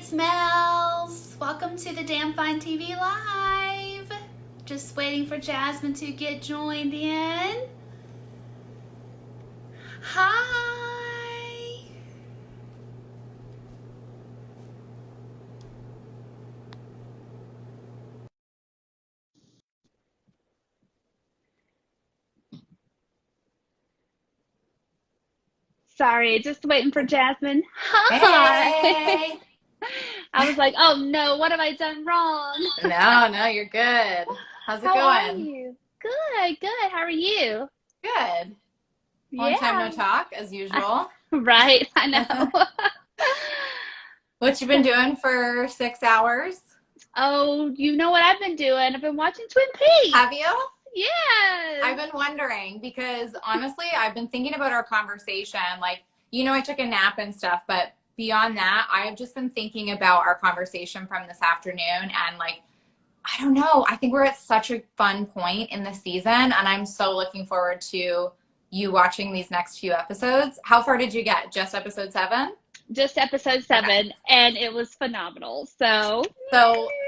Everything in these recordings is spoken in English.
it's Mel's. Welcome to the Damn Fine TV Live. Just waiting for Jasmine to get joined in. Hi. Sorry, just waiting for Jasmine. Hi. Hey. I was like, oh no, what have I done wrong? No, you're good. How's it How are going? you? Good, good. How are you? Good. Long time no Yeah. talk, as usual. Right, I know. What you been doing for 6 hours? Oh, you know what I've been doing? I've been watching Twin Peaks. Have you? Yes. I've been wondering because honestly, I've been thinking about our conversation. I took a nap and stuff, but beyond that, I've just been thinking about our conversation from this afternoon. And I don't know, I think we're at such a fun point in the season. And I'm so looking forward to you watching these next few episodes. How far did you get? Just episode 7? Just episode 7, Okay. and it was phenomenal. So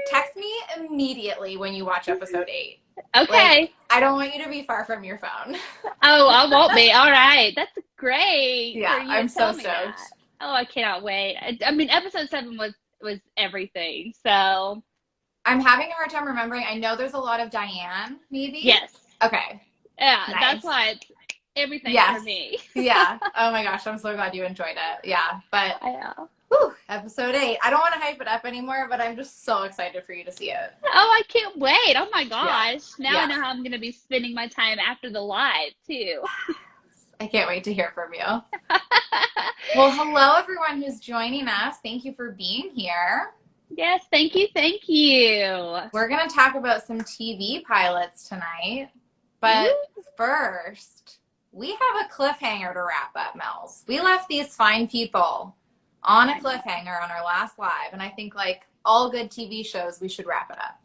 Text me immediately when you watch episode 8. okay. I don't want you to be far from your phone. Oh, I won't be. All right. That's great Yeah, for you I'm to tell so me stoked. that. Oh, I cannot wait. I mean, episode 7 was everything. So, I'm having a hard time remembering. I know there's a lot of Diane, maybe? yes. Okay. Yeah, that's Nice. why it's everything Yes. for me. Yeah. Oh my gosh, I'm so glad you enjoyed it. Yeah. But I know. episode 8. I don't want to hype it up anymore, but I'm just so excited for you to see it. Oh, I can't wait. Oh my gosh. Now I Yeah. know how I'm going to be spending my time after the live, too. I can't wait to hear from you. Well, hello everyone who's joining us. Thank you for being here. Yes, thank you. Thank you. We're going to talk about some TV pilots tonight. But first, we have a cliffhanger to wrap up, Mel's. We left these fine people on a cliffhanger on our last live. And I think like all good TV shows, we should wrap it up.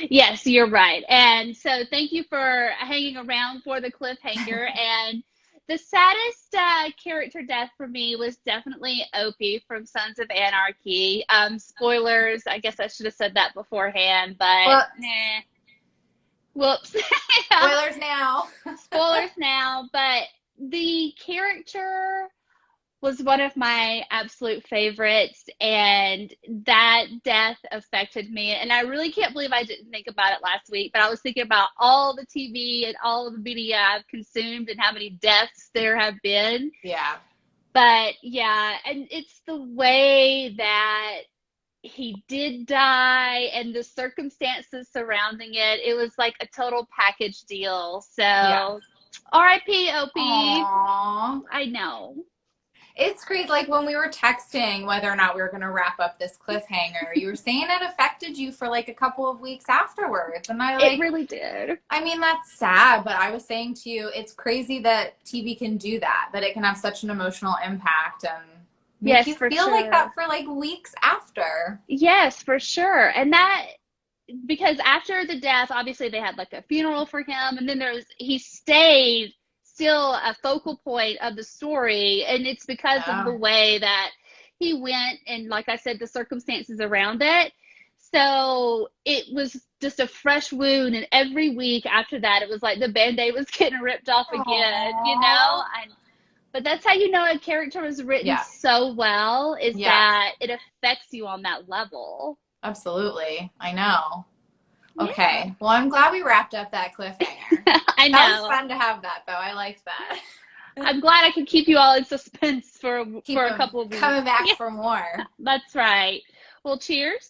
Yes, you're right. And so thank you for hanging around for the cliffhanger. And the saddest character death for me was definitely Opie from Sons of Anarchy. Spoilers, I guess I should have said that beforehand, but nah. Whoops. Spoilers now. Spoilers now, but the character was one of my absolute favorites, and that death affected me. And I really can't believe I didn't think about it last week, but I was thinking about all the TV and all of the media I've consumed and how many deaths there have been. Yeah. But yeah, and it's the way that he did die and the circumstances surrounding it. It was like a total package deal. So Yeah. R.I.P. Opie. Aww. I know. It's great. Like when we were texting whether or not we were going to wrap up this cliffhanger, you were saying it affected you for like a couple of weeks afterwards. And It really did. I mean, that's sad, but I was saying to you, it's crazy that TV can do that it can have such an emotional impact and make you feel like that for like weeks after. Yes, for sure. And that, because after the death, obviously they had like a funeral for him, and then he stayed still a focal point of the story, and it's because of the way that he went and, like I said, the circumstances around it. So it was just a fresh wound, and every week after that, it was like the Band-Aid was getting ripped off again, you know? But that's how you know a character was written so well, is that it affects you on that level. Absolutely. I know. Okay. Yeah. Well, I'm glad we wrapped up that cliffhanger. I know. That was fun to have that, though. I liked that. I'm glad I could keep you all in suspense for a couple of weeks. Coming back for more. That's right. Well, cheers.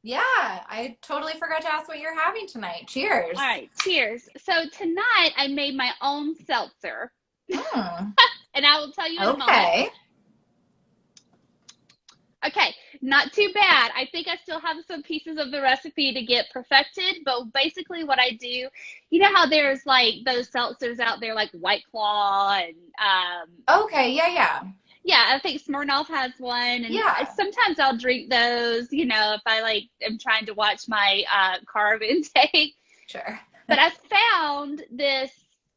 Yeah, I totally forgot to ask what you're having tonight. Cheers. All right, cheers. So tonight I made my own seltzer. And I will tell you in a moment. Okay, not too bad. I think I still have some pieces of the recipe to get perfected, but basically what I do, you know how there's like those seltzers out there like White Claw and okay, yeah. Yeah, I think Smirnoff has one, and sometimes I'll drink those, you know, if I like am trying to watch my carb intake. Sure. But I found this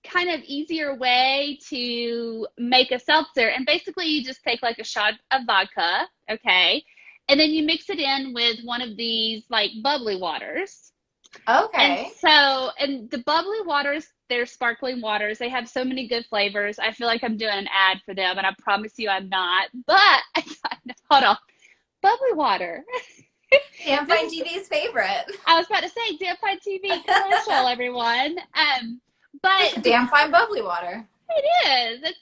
kind of easier way to make a seltzer, and basically you just take like a shot of vodka, okay, and then you mix it in with one of these like bubbly waters. And Okay. so, and the bubbly waters, they're sparkling waters. They have so many good flavors. I feel like I'm doing an ad for them, and I promise you I'm not. But hold on, bubbly water. Damn Fine TV's favorite. I was about to say Damn Fine TV commercial, everyone. But Just damn fine bubbly water. it is.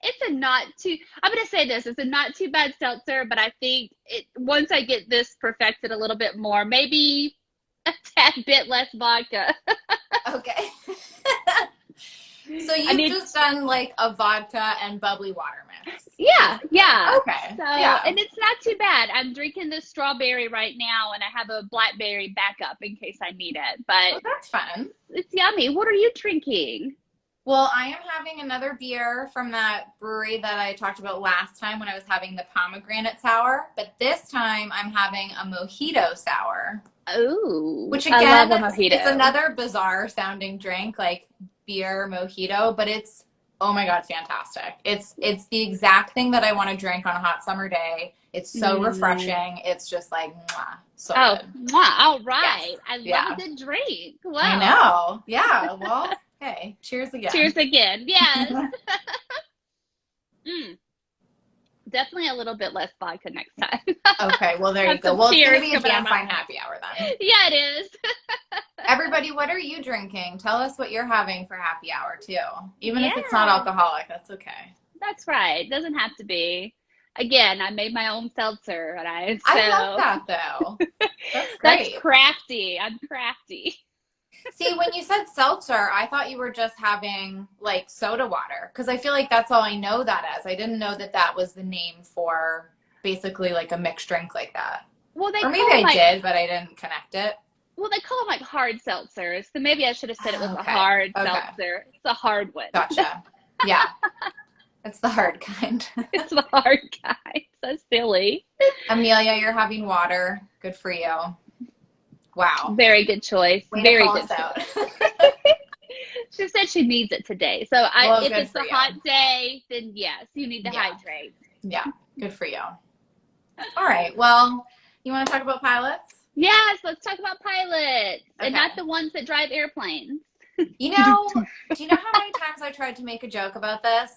It's a not too. I'm gonna say this. It's a not too bad seltzer, but I think once I get this perfected a little bit more, maybe a tad bit less vodka. Okay. So you've just done like a vodka and bubbly water mix. Yeah. Okay. So, yeah. and it's not too bad. I'm drinking the strawberry right now, and I have a blackberry backup in case I need it. But that's fun. It's yummy. What are you drinking? Well, I am having another beer from that brewery that I talked about last time when I was having the pomegranate sour. But this time I'm having a Mojito Sour. Oh, which again, I love a mojito. It's another bizarre sounding drink, like beer mojito, but it's, oh my God, fantastic. It's the exact thing that I want to drink on a hot summer day. It's so refreshing. It's just like, mwah, so good. Mwah, all right. Yes. I love a good drink. Wow. I know. Yeah. Well, hey, cheers again. Cheers again. Yes. Definitely a little bit less vodka next time. Okay, well, there you go. Well, it's going to be a damn fine out. happy hour then. Yeah, it is. Everybody, what are you drinking? Tell us what you're having for happy hour, too. Even if it's not alcoholic, that's okay. That's right. It doesn't have to be. Again, I made my own seltzer. And I love that, though. That's great. That's crafty. I'm crafty. See, when you said seltzer, I thought you were just having, like, soda water. Because I feel like that's all I know that as. I didn't know that that was the name for basically, like, a mixed drink like that. Well, or maybe I did, but I didn't connect it. Well, they call them, like, hard seltzers. So maybe I should have said it was a hard seltzer. It's a hard one. Gotcha. Yeah. It's the hard kind. It's the hard kind. So silly. Amelia, you're having water. Good for you. Wow. Very good choice. Very good choice. She said she needs it today. So if it's a hot day, then yes, you need to hydrate. Yeah. Good for you. All right. Well, you want to talk about pilots? Yes, let's talk about pilots. Okay. And not the ones that drive airplanes. You know, do you know how many times I tried to make a joke about this?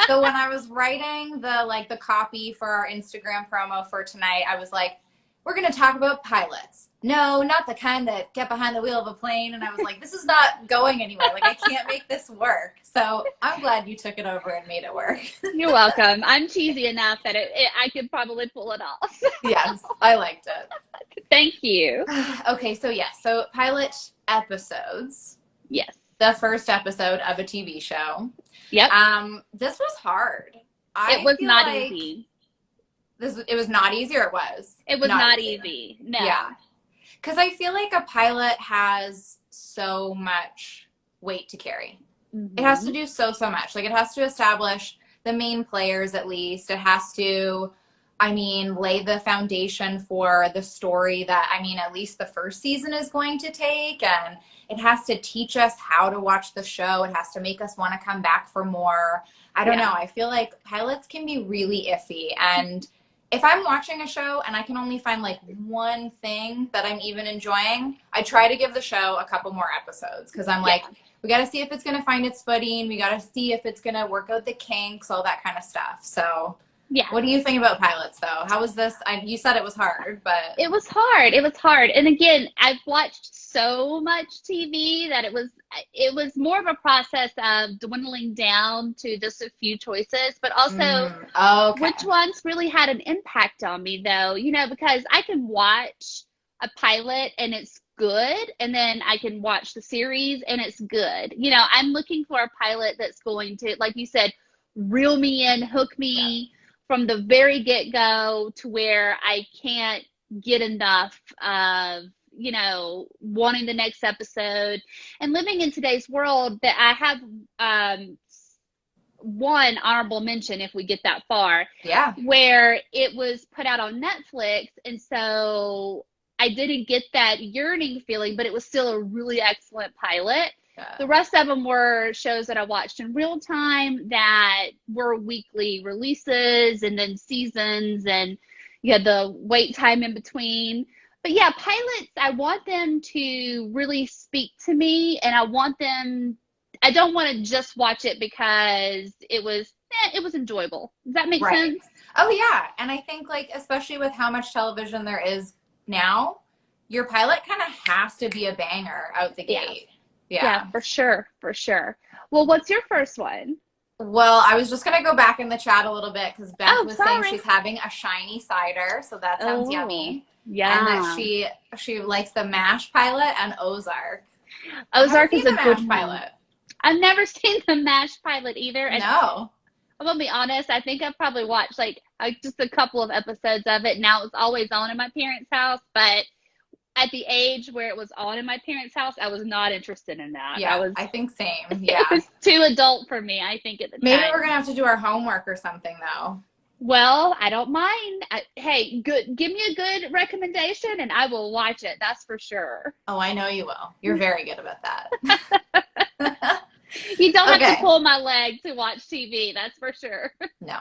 So when I was writing the copy for our Instagram promo for tonight, I was like, we're going to talk about pilots. No, not the kind that get behind the wheel of a plane. And I was like, this is not going anywhere. Like, I can't make this work. So I'm glad you took it over and made it work. You're welcome. I'm cheesy enough that I could probably pull it off. Yes, I liked it. Thank you. Okay, so yes. So pilot episodes. Yes. The first episode of a TV show. Yep. This was hard. It was not easy. It was not easy, or it was? It was not easy. No. Yeah. Because I feel like a pilot has so much weight to carry. Mm-hmm. It has to do so much. Like, it has to establish the main players, at least. It has to, lay the foundation for the story that, at least the first season is going to take. And it has to teach us how to watch the show. It has to make us want to come back for more. I don't know. I feel like pilots can be really iffy. And if I'm watching a show and I can only find like one thing that I'm even enjoying, I try to give the show a couple more episodes, because I'm like, we got to see if it's going to find its footing. We got to see if it's going to work out the kinks, all that kind of stuff. So what do you think about pilots, though? How was this? You said it was hard, but it was hard. It was hard. And again, I've watched so much TV that it was more of a process of dwindling down to just a few choices, but also which ones really had an impact on me, though, because I can watch a pilot and it's good, and then I can watch the series and it's good. I'm looking for a pilot that's going to, like you said, reel me in, hook me from the very get-go, to where I can't get enough of, wanting the next episode. And living in today's world, that I have one honorable mention, if we get that far, where it was put out on Netflix, and so I didn't get that yearning feeling, but it was still a really excellent pilot. The rest of them were shows that I watched in real time that were weekly releases and then seasons. And, you had the wait time in between. But yeah, pilots, I want them to really speak to me, and I don't want to just watch it because it was enjoyable. Does that make Right. sense? Oh yeah. And I think like especially with how much television there is now, your pilot kind of has to be a banger out the Yeah. gate. Yeah, Yeah. for sure. For sure. Well, what's your first one? Well, I was just gonna go back in the chat a little bit because Beth Oh, was saying sorry. she's having a shiny cider, so that sounds Oh, yummy. And that yeah. she likes the MASH pilot and Ozark. I haven't Ozark seen is a the good MASH one. pilot. I've never seen the MASH pilot either, and No. I'm gonna be honest, I think I've probably watched like just a couple of episodes of it. Now it's always on in my parents' house, but at the age where it was on in my parents' house, I was not interested in that. Yeah, I think same. It Yeah. was too adult for me, I think, at the Maybe we're time. gonna have to do our homework or something though. Well, I don't mind. Hey, good. Give me a good recommendation and I will watch it. That's for sure. Oh, I know you will. You're very good about that. You don't have to Okay. pull my leg to watch TV. That's for sure. No.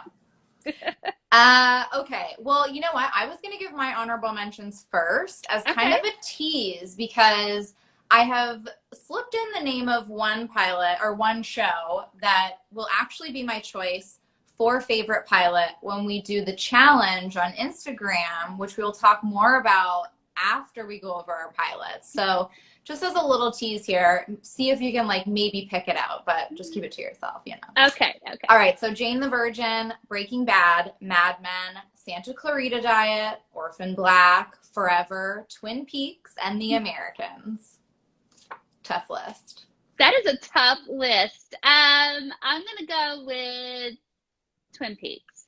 Okay. Well, you know what? I was going to give my honorable mentions first as kind Okay. of a tease because I have slipped in the name of one pilot or one show that will actually be my choice for favorite pilot when we do the challenge on Instagram, which we'll talk more about after we go over our pilots. So, just as a little tease here, see if you can like maybe pick it out, but just keep it to yourself, you know. Okay. Okay. All right, so Jane the Virgin, Breaking Bad, Mad Men, Santa Clarita Diet, Orphan Black, Forever, Twin Peaks, and The Americans. Tough list. That is a tough list. I'm gonna go with Twin Peaks.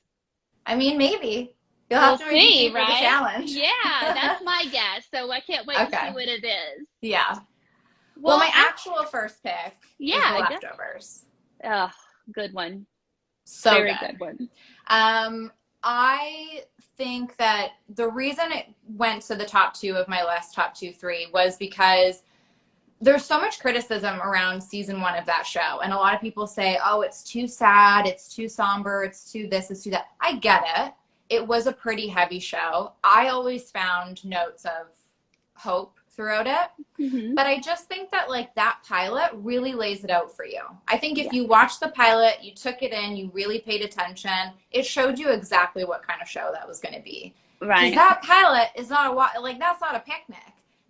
I mean, maybe. You'll We'll have to maybe see, see for the right? challenge. Yeah, that's my guess. So I can't wait to see Okay. what it is. Yeah. Well, Well, my actual first pick is The yeah, I guess. Leftovers. Oh, good one. So Very good. good one. I think that the reason it went to the top two of my list, top two, three, was because there's so much criticism around season one of that show. And a lot of people say, oh, it's too sad, it's too somber, it's too this, it's too that. I get it. It was a pretty heavy show. I always found notes of hope throughout it. Mm-hmm. But I just think that like that pilot really lays it out for you. I think if Yeah. you watched the pilot, you took it in, you really paid attention, it showed you exactly what kind of show that was going to be. Because Right. that pilot is not that's not a picnic.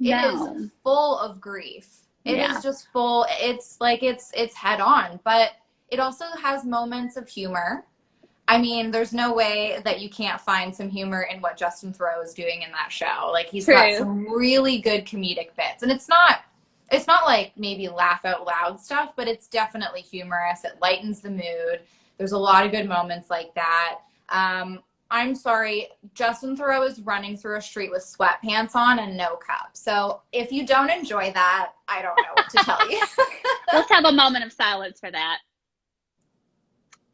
It No. is full of grief. It Yeah. is just full. It's like it's head on, but it also has moments of humor. I mean, there's no way that you can't find some humor in what Justin Theroux is doing in that show. Like he's got True. some really good comedic bits. And it's not like maybe laugh out loud stuff, but it's definitely humorous. It lightens the mood. There's a lot of good moments like that. I'm sorry, Justin Theroux is running through a street with sweatpants on and no cup. So if you don't enjoy that, I don't know what to tell you. Let's have a moment of silence for that.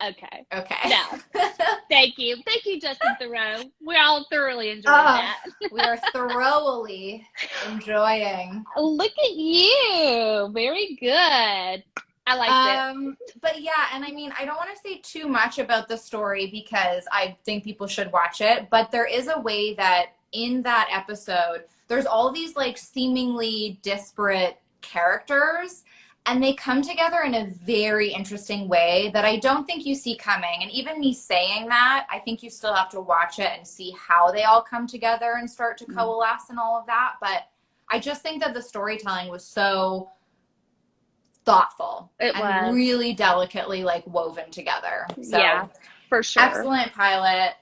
Okay. Okay. No. Thank you. Thank you, Justin Theroux. We're all thoroughly enjoying that. We are thoroughly enjoying. Look at you. Very good. I liked it. But yeah, and I mean, I don't want to say too much about the story because I think people should watch it, but there is a way that in that episode, there's all these like seemingly disparate characters and they come together in a very interesting way that I don't think you see coming. And even me saying that, I think you still have to watch it and see how they all come together and start to coalesce and all of that. But I just think that the storytelling was so thoughtful and really delicately like woven together. So yeah, for sure. Excellent pilot.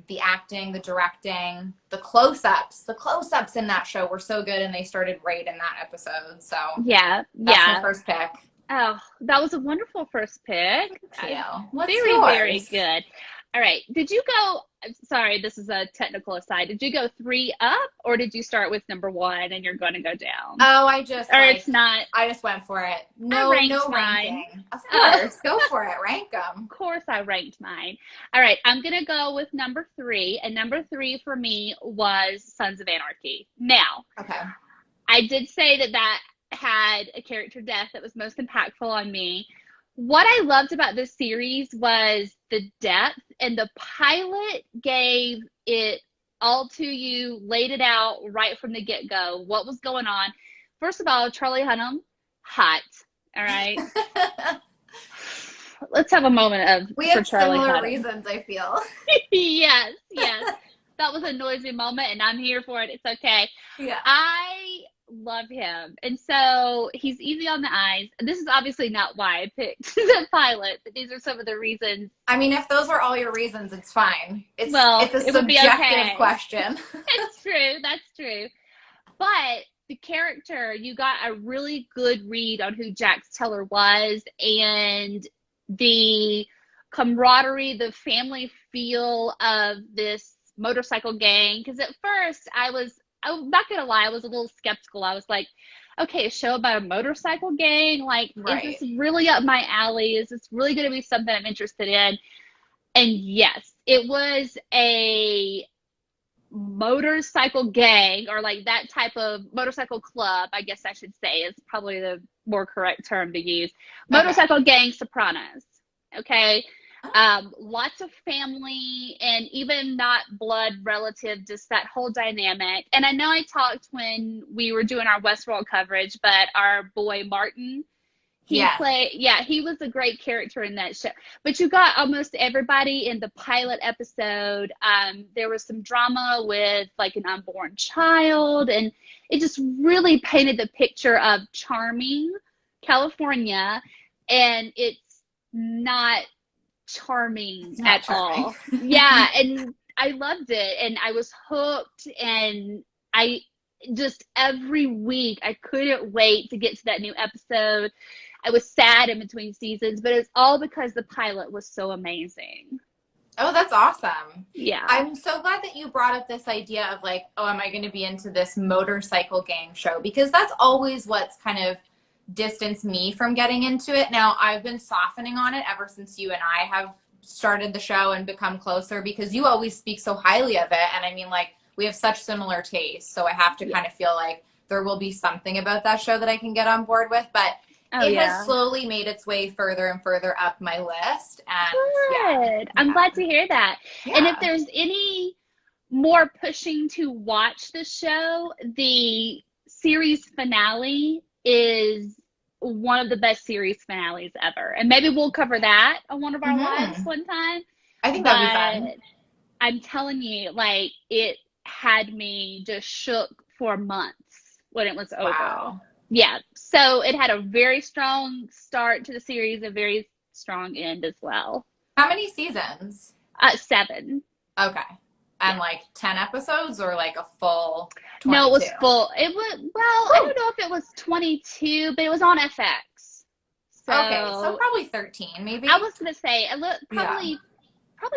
The acting, the directing, the close-ups in that show were so good and they started right in that episode. So yeah, that's my first pick. Oh, that was a wonderful first pick. What's very, yours? very good. All right. Did you go, sorry, this is a technical aside. Did you go 3 up or did you start with number 1 and you're going to go down? Oh, it's not. I just went for it. No ranking. Of course. Go for it. Rank them. Of course I ranked mine. All right. I'm going to go with number 3. And number 3 for me was Sons of Anarchy. Now, okay. I did say that had a character death that was most impactful on me. what I loved about this series was the depth, and the pilot gave it all to you, laid it out right from the get-go, what was going on. First of all, Charlie Hunnam, hot. All right. Let's have a moment We for have Charlie similar Hunnam. reasons, I feel. Yes, yes. That was a noisy moment, and I'm here for it. It's okay. Yeah. I love him. And so he's easy on the eyes. This is obviously not why I picked the pilot, but these are some of the reasons. I mean, if those are all your reasons, it's fine. It's a It would be subjective okay. question. That's true. That's true. But the character, you got a really good read on who Jax Teller was, and the camaraderie, the family feel of this motorcycle gang. Because at first I'm not gonna lie, I was a little skeptical. I was like, okay, a show about a motorcycle gang, like, Right. is this really up my alley? Is this really gonna be something I'm interested in? And yes, it was a motorcycle gang, or like that type of motorcycle club, I guess I should say, is probably the more correct term to use. Motorcycle gang Sopranos. Okay. Lots of family, and even not blood relative, just that whole dynamic. And I know I talked when we were doing our Westworld coverage, but our boy Martin, he was a great character in that show. But you got almost everybody in the pilot episode. There was some drama with like an unborn child, and it just really painted the picture of charming California, and it's not charming at all. Yeah, and I loved it, and I was hooked, and I just every week I couldn't wait to get to that new episode. I was sad in between seasons, but it's all because the pilot was so amazing. Oh, that's awesome. Yeah. I'm so glad that you brought up this idea of like, oh, am I going to be into this motorcycle gang show? Because that's always what's kind of distanced me from getting into it. Now, I've been softening on it ever since you and I have started the show and become closer, because you always speak so highly of it. And I mean, like, we have such similar tastes. So I have to kind of feel like there will be something about that show that I can get on board with. But it has slowly made its way further and further up my list. And good. I'm glad to hear that. Yeah. And if there's any more pushing to watch the show, the series finale is one of the best series finales ever. And maybe we'll cover that on one of our lives one time. I think that'd be fun. I'm telling you, like, it had me just shook for months when it was over. Wow. Yeah. So it had a very strong start to the series, a very strong end as well. How many seasons? 7. Okay. And like 10 episodes, or like a full 22? No, it was full. It was, well, I don't know if it was 22, but it was on FX. So, okay, so probably 13 maybe? I was going to say, probably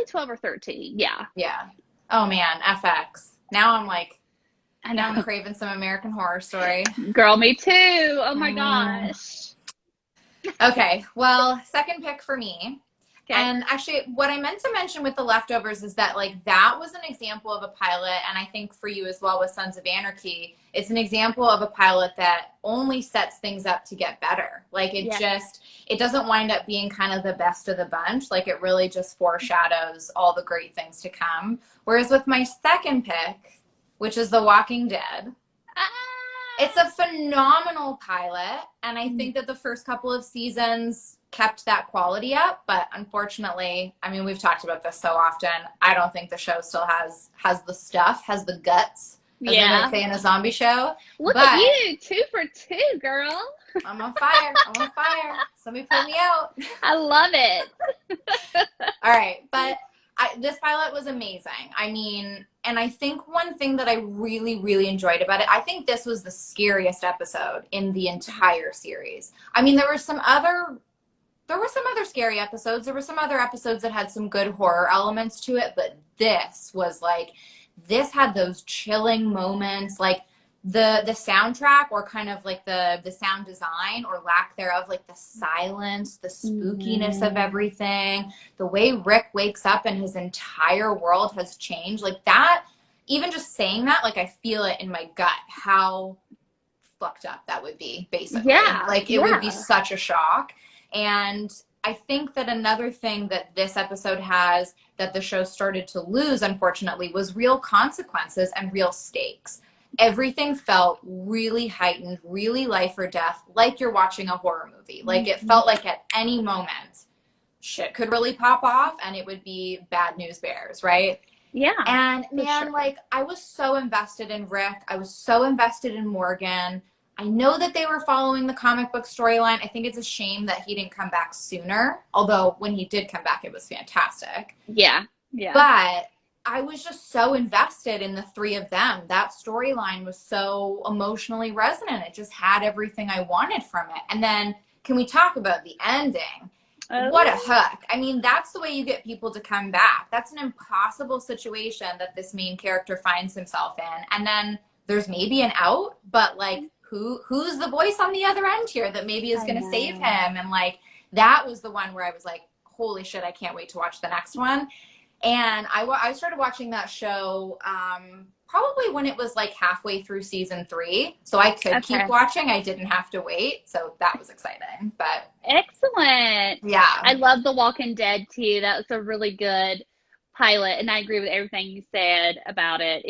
12 or 13. Yeah. Yeah. Oh man, FX. Now I'm like, I know. I'm craving some American Horror Story. Girl, me too. Oh my gosh. Okay, well, second pick for me. Okay. And actually, what I meant to mention with The Leftovers is that, like, that was an example of a pilot, and I think for you as well with Sons of Anarchy, it's an example of a pilot that only sets things up to get better. Like, it doesn't wind up being kind of the best of the bunch. Like, it really just foreshadows all the great things to come. Whereas with my second pick, which is The Walking Dead, it's a phenomenal pilot, and I think that the first couple of seasons kept that quality up, but unfortunately, I mean, we've talked about this so often, I don't think the show still has the stuff, has the guts, as they might say in a zombie show. Look at you, 2 for 2, girl. I'm on fire. I'm on fire. Somebody pull me out. I love it. All right, but this pilot was amazing. I mean, and I think one thing that I really, really enjoyed about it, I think this was the scariest episode in the entire series. I mean, there were some other scary episodes. There were some other episodes that had some good horror elements to it, but this had those chilling moments, like the soundtrack, or kind of like the sound design or lack thereof, like the silence, the spookiness of everything, the way Rick wakes up and his entire world has changed, like that, even just saying that, like I feel it in my gut, how fucked up that would be, basically. Like it would be such a shock. And I think that another thing that this episode has that the show started to lose, unfortunately, was real consequences and real stakes. Everything felt really heightened, really life or death, like you're watching a horror movie. Like it felt like at any moment, shit could really pop off and it would be bad news bears, right? Yeah. And man, sure. like I was so invested in Rick. I was so invested in Morgan. I know that they were following the comic book storyline. I think it's a shame that he didn't come back sooner. Although when he did come back, it was fantastic. Yeah. Yeah. But I was just so invested in the three of them. That storyline was so emotionally resonant. It just had everything I wanted from it. And then can we talk about the ending? What a hook. I mean, that's the way you get people to come back. That's an impossible situation that this main character finds himself in. And then there's maybe an out, but like who's the voice on the other end here that maybe is going to save him? And like that was the one where I was like, holy shit, I can't wait to watch the next one. And I started watching that show probably when it was like halfway through season 3. So I could keep watching. I didn't have to wait. So that was exciting. But excellent. Yeah. I love The Walking Dead too. That was a really good pilot. And I agree with everything you said about it.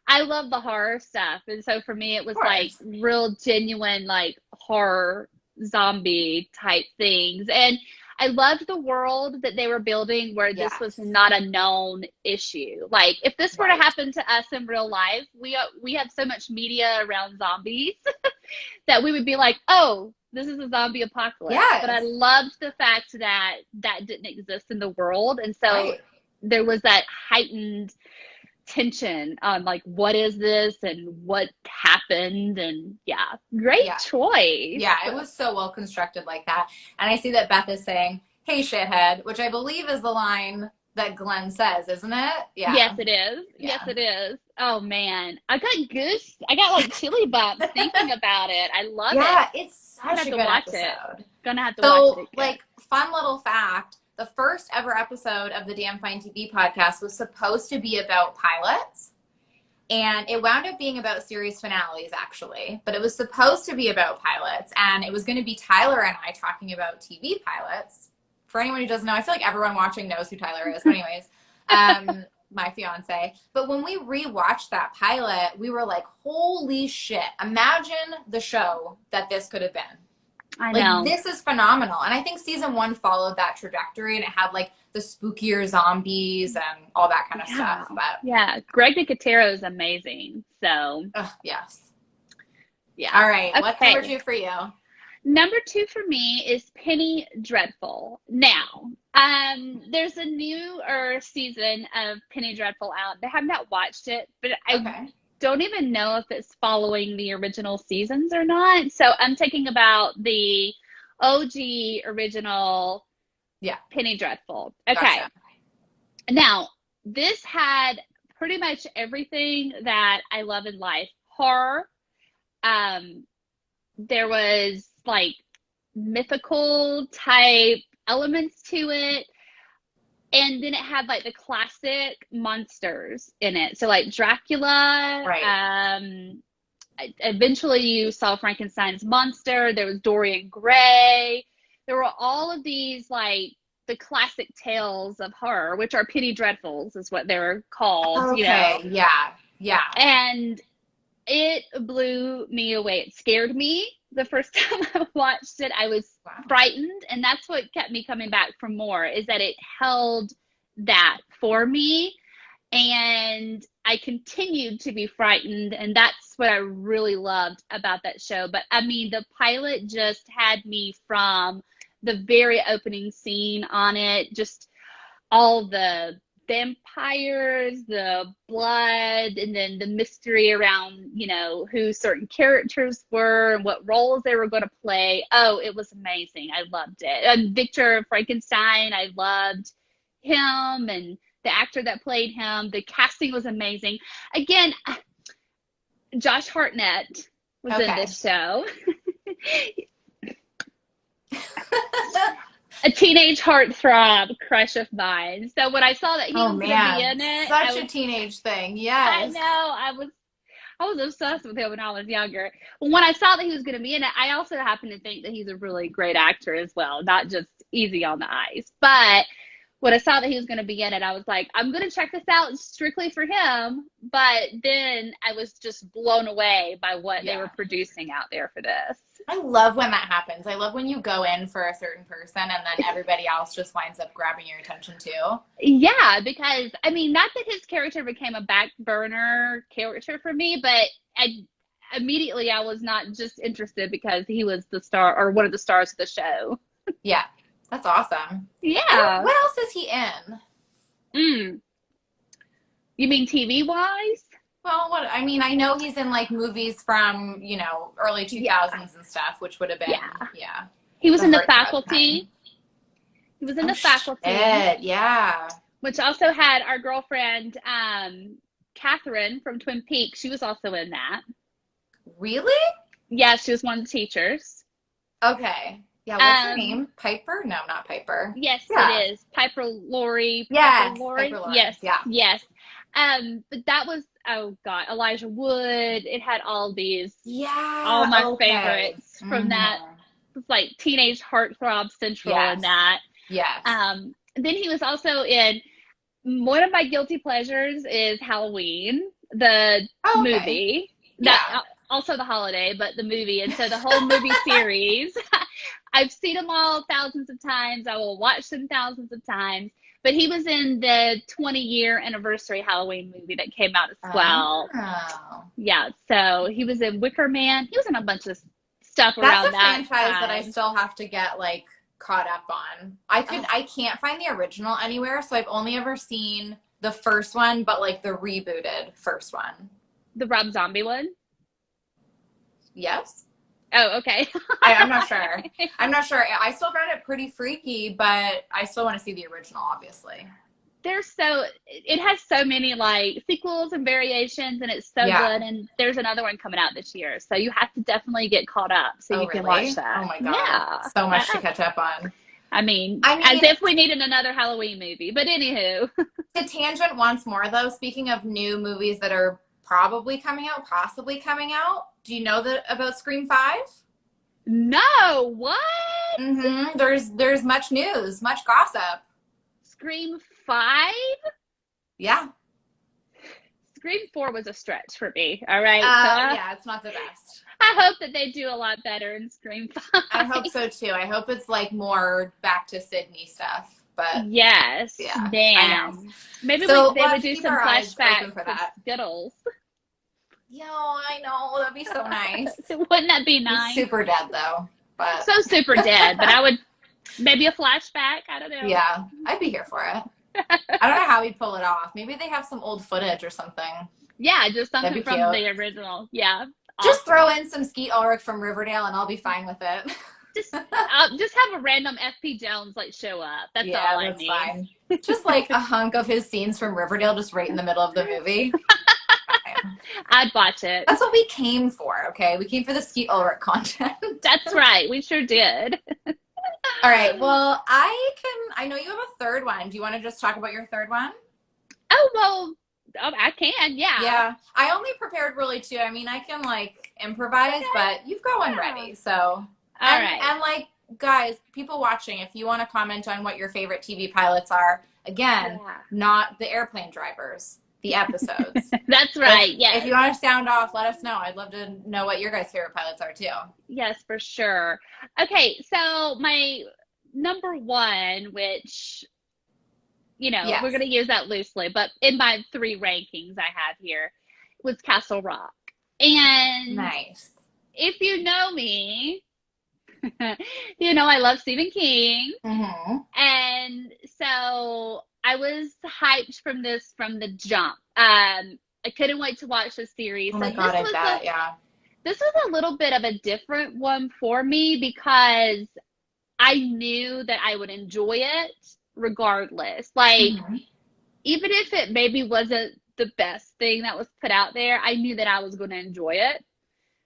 I love the horror stuff. And so for me, it was like real genuine, like horror zombie type things. And I loved the world that they were building where this was not a known issue. Like if this were to happen to us in real life, we have so much media around zombies that we would be like, oh, this is a zombie apocalypse. But I loved the fact that that didn't exist in the world. And so there was that heightened tension on like, what is this and what happened? And great choice. Yeah, it was so well constructed like that. And I see that Beth is saying, hey, shithead, which I believe is the line that Glenn says, isn't it? Yeah. Yes, it is. Yes, it is. Oh man, I got like chilly bumps thinking about it. I love it. Yeah, it's such a good episode. Gonna have to watch it again. Like, fun little fact, the first ever episode of the Damn Fine TV podcast was supposed to be about pilots. And it wound up being about series finales, actually. But it was supposed to be about pilots. And it was going to be Tyler and I talking about TV pilots. For anyone who doesn't know, I feel like everyone watching knows who Tyler is. But anyways, my fiance. But when we rewatched that pilot, we were like, holy shit. Imagine the show that this could have been. I know. Like, this is phenomenal. And I think season 1 followed that trajectory, and it had like the spookier zombies and all that kind of stuff. But Greg Nicotero is amazing. So yes. Yeah. All right. Okay. What's number 2 for you? Number 2 for me is Penny Dreadful. Now, there's a newer season of Penny Dreadful out. I have not watched it, but I don't even know if it's following the original seasons or not. So I'm thinking about the OG original Penny Dreadful. Okay. Gotcha. Now, this had pretty much everything that I love in life. Horror. There was like mythical type elements to it. And then it had like the classic monsters in it. So like Dracula. Right. Eventually you saw Frankenstein's monster. There was Dorian Gray. There were all of these like the classic tales of horror, which are Penny Dreadfuls is what they're called. Okay. You know? Yeah. And it blew me away. It scared me the first time I watched it. I was frightened, and that's what kept me coming back for more, is that it held that for me, and I continued to be frightened, and that's what I really loved about that show. But I mean, the pilot just had me from the very opening scene on it, just all the vampires, the blood, and then the mystery around, you know, who certain characters were and what roles they were going to play. Oh, it was amazing. I loved it. And Victor Frankenstein, I loved him, and the actor that played him. The casting was amazing. Again, Josh Hartnett was in this show. A teenage heartthrob crush of mine. So when I saw that he was going to be in it, such a teenage thing. Yes, I know. I was obsessed with him when I was younger. When I saw that he was going to be in it, I also happen to think that he's a really great actor as well, not just easy on the eyes. But when I saw that he was going to be in it, I was like, I'm going to check this out strictly for him. But then I was just blown away by what they were producing out there for this. I love when that happens. I love when you go in for a certain person and then everybody else just winds up grabbing your attention too. Yeah, because, I mean, not that his character became a back burner character for me, but immediately I was not just interested because he was the star or one of the stars of the show. Yeah, that's awesome. Yeah. What else is he in? You mean TV-wise? Well, I know he's in like movies from, early 2000s and stuff, which would have been, He was in The Faculty. He was in The Faculty. Shit, yeah. Which also had our girlfriend, Catherine from Twin Peaks. She was also in that. Really? Yeah, she was one of the teachers. Okay. Yeah, what's her name? Piper? No, not Piper. Yes, it is. Piper Laurie. Yes. Piper Laurie. Yes. Yeah. Yes. But that was, oh God, Elijah Wood. It had all these. Yeah. All my favorites from that. It's like teenage heartthrob central in that. Yes. Then he was also in, one of my guilty pleasures is Halloween, the movie. That also the holiday, but the movie. And so the whole movie series, I've seen them all thousands of times. I will watch them thousands of times. But he was in the 20-year anniversary Halloween movie that came out as well. Oh. Yeah, so he was in Wicker Man. He was in a bunch of stuff around that. That's a franchise that I still have to get like caught up on. I can't find the original anywhere, so I've only ever seen the first one, but like the rebooted first one. The Rob Zombie one? Yes. Oh, okay. I'm not sure. I still found it pretty freaky, but I still want to see the original, obviously. It has so many like sequels and variations, and it's so good. And there's another one coming out this year, so you have to definitely get caught up so you can watch that. Oh my God. Yeah. So much to catch up on. I mean, as if we needed another Halloween movie, but anywho. To tangent once more though, speaking of new movies that are possibly coming out, do you know about Scream 5? No, what? Mm-hmm. There's much news, much gossip. Scream 5? Yeah. Scream 4 was a stretch for me, all right? Yeah, it's not the best. I hope that they do a lot better in Scream 5. I hope so too. I hope it's like more back to Sydney stuff. But yes, yeah, damn. Maybe they would do some flashbacks for that. Skittles. Yo, I know. That'd be so nice. Wouldn't that be nice? He's super dead though. But so super dead. But I would maybe a flashback. I don't know. Yeah, I'd be here for it. I don't know how we'd pull it off. Maybe they have some old footage or something. Yeah, just something from the original. Yeah. Just throw in some Skeet Ulrich from Riverdale and I'll be fine with it. Just have a random FP Jones like show up. That's all I need. Fine. Just like a hunk of his scenes from Riverdale just right in the middle of the movie. I'd watch it. That's what we came for, okay? We came for the Skeet Ulrich content. That's right. We sure did. All right. Well, I know you have a third one. Do you want to just talk about your third one? Oh, well, I can, yeah. Yeah. I only prepared really two. I mean, I can like improvise, but you've got one ready. So, all right. And like, guys, people watching, if you want to comment on what your favorite TV pilots are, again, not the airplane drivers, the episodes. That's right. Yes. If you want to sound off, let us know. I'd love to know what your guys' favorite pilots are too. Yes, for sure. Okay, so my number one, which, we're going to use that loosely, but in my 3 rankings I have here, was Castle Rock. And nice. If you know me, I love Stephen King. Mm-hmm. And so I was hyped from the jump. I couldn't wait to watch the series. Oh my God, I bet, yeah. This was a little bit of a different one for me because I knew that I would enjoy it regardless. Like, even if it maybe wasn't the best thing that was put out there, I knew that I was going to enjoy it.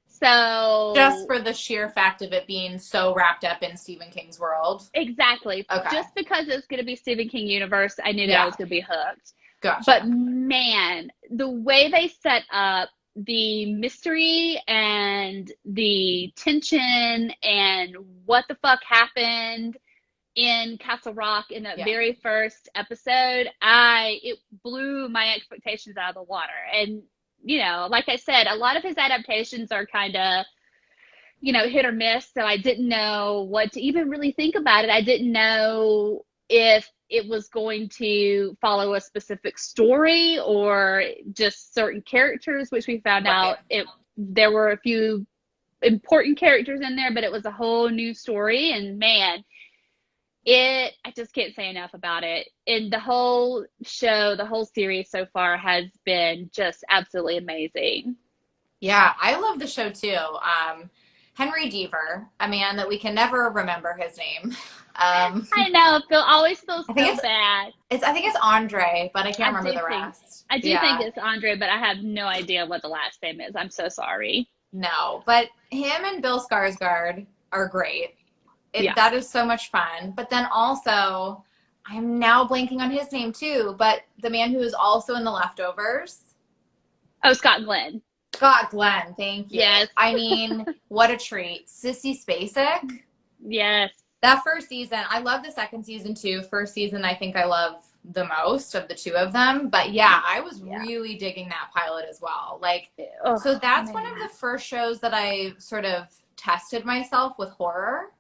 So just for the sheer fact of it being so wrapped up in Stephen King's world. Exactly. Okay. Just because it's going to be Stephen King universe, I knew that I was going to be hooked. Gotcha. But man, the way they set up the mystery and the tension and what the fuck happened in Castle Rock in that very first episode, it blew my expectations out of the water. And, you know, like I said, a lot of his adaptations are kind of, you know, hit or miss. So I didn't know what to even really think about it. I didn't know if it was going to follow a specific story or just certain characters, which we found out there were a few important characters in there, but it was a whole new story. And man, I just can't say enough about it. And the whole show, the whole series so far has been just absolutely amazing. Yeah, I love the show too. Henry Deaver, a man that we can never remember his name. I know, always feels so bad. I think it's Andre, but I can't remember the rest. I do think it's Andre, but I have no idea what the last name is. I'm so sorry. No, but him and Bill Skarsgård are great. That is so much fun. But then also, I'm now blanking on his name too, but the man who is also in The Leftovers. Oh, Scott Glenn. Scott Glenn, thank you. Yes. I mean, what a treat. Sissy Spacek. Yes. That first season, I love the second season too. First season, I think I love the most of the two of them. But yeah, I was really digging that pilot as well. Like, so that's one of the first shows that I sort of tested myself with horror.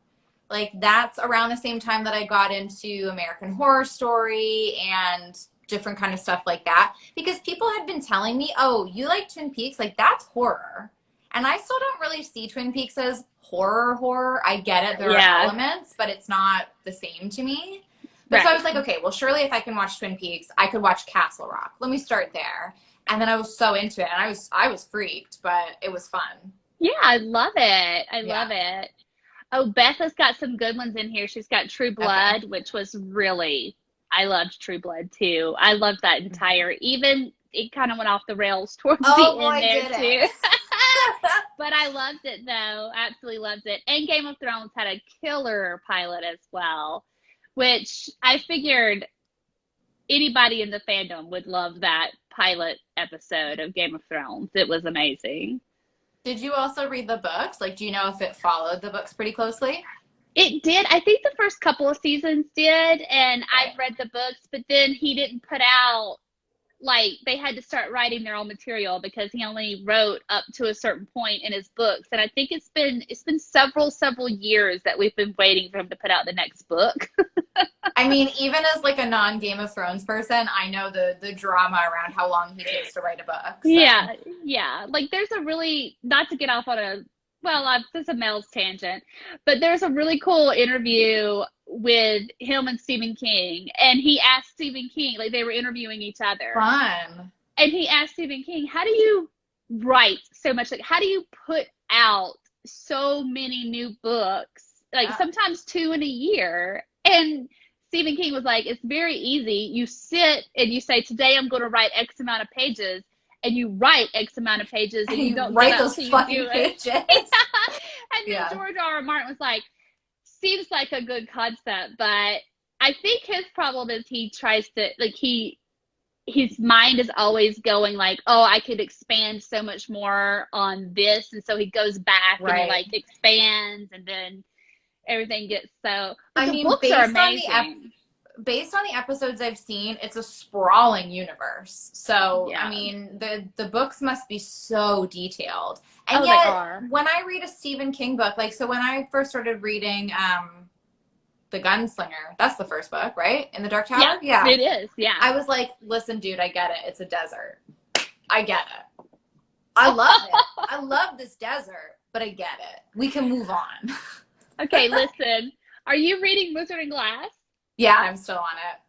Like, that's around the same time that I got into American Horror Story and different kind of stuff like that. Because people had been telling me, oh, you like Twin Peaks? Like, that's horror. And I still don't really see Twin Peaks as horror. I get it. There are elements, but it's not the same to me. But so I was like, okay, well, surely if I can watch Twin Peaks, I could watch Castle Rock. Let me start there. And then I was so into it. And I was freaked, but it was fun. Yeah, I love it. I love it. Oh, Beth has got some good ones in here. She's got True Blood, which was really, I loved True Blood too. I loved that entire, even it kind of went off the rails towards the end there too. But I loved it though. Absolutely loved it. And Game of Thrones had a killer pilot as well, which I figured anybody in the fandom would love that pilot episode of Game of Thrones. It was amazing. Did you also read the books? Like, do you know if it followed the books pretty closely? It did. I think the first couple of seasons did, and I've read the books, but then he didn't put out, like, they had to start writing their own material because he only wrote up to a certain point in his books. And I think it's been several years that we've been waiting for him to put out the next book. I mean, even as like a non-Game of Thrones person, I know the drama around how long he takes to write a book. So. Yeah. Like, there's a really, not to get off on this is a Mel's tangent, but there's a really cool interview with him and Stephen King, and he asked Stephen King, like, they were interviewing each other. Fun. And he asked Stephen King, how do you write so much? Like, how do you put out so many new books? Like, sometimes 2 in a year. And Stephen King was like, it's very easy. You sit and you say, today I'm going to write X amount of pages. And you write X amount of pages, and you don't write those fucking pages. And then George R. R. Martin was like, seems like a good concept, but I think his problem is he tries to, like, his mind is always going like, oh, I could expand so much more on this, and so he goes back and he, like, expands, and then everything gets so. I mean, books are amazing. Based on the episodes I've seen, it's a sprawling universe. So, I mean, the books must be so detailed. And yet, they are. When I read a Stephen King book, like, so when I first started reading The Gunslinger, that's the first book, right? In the Dark Tower? Yeah, it is, yeah. I was like, listen, dude, I get it. It's a desert. I get it. I love it. I love this desert, but I get it. We can move on. Okay, listen. Are you reading Wizard and Glass? Yeah, I'm still on it.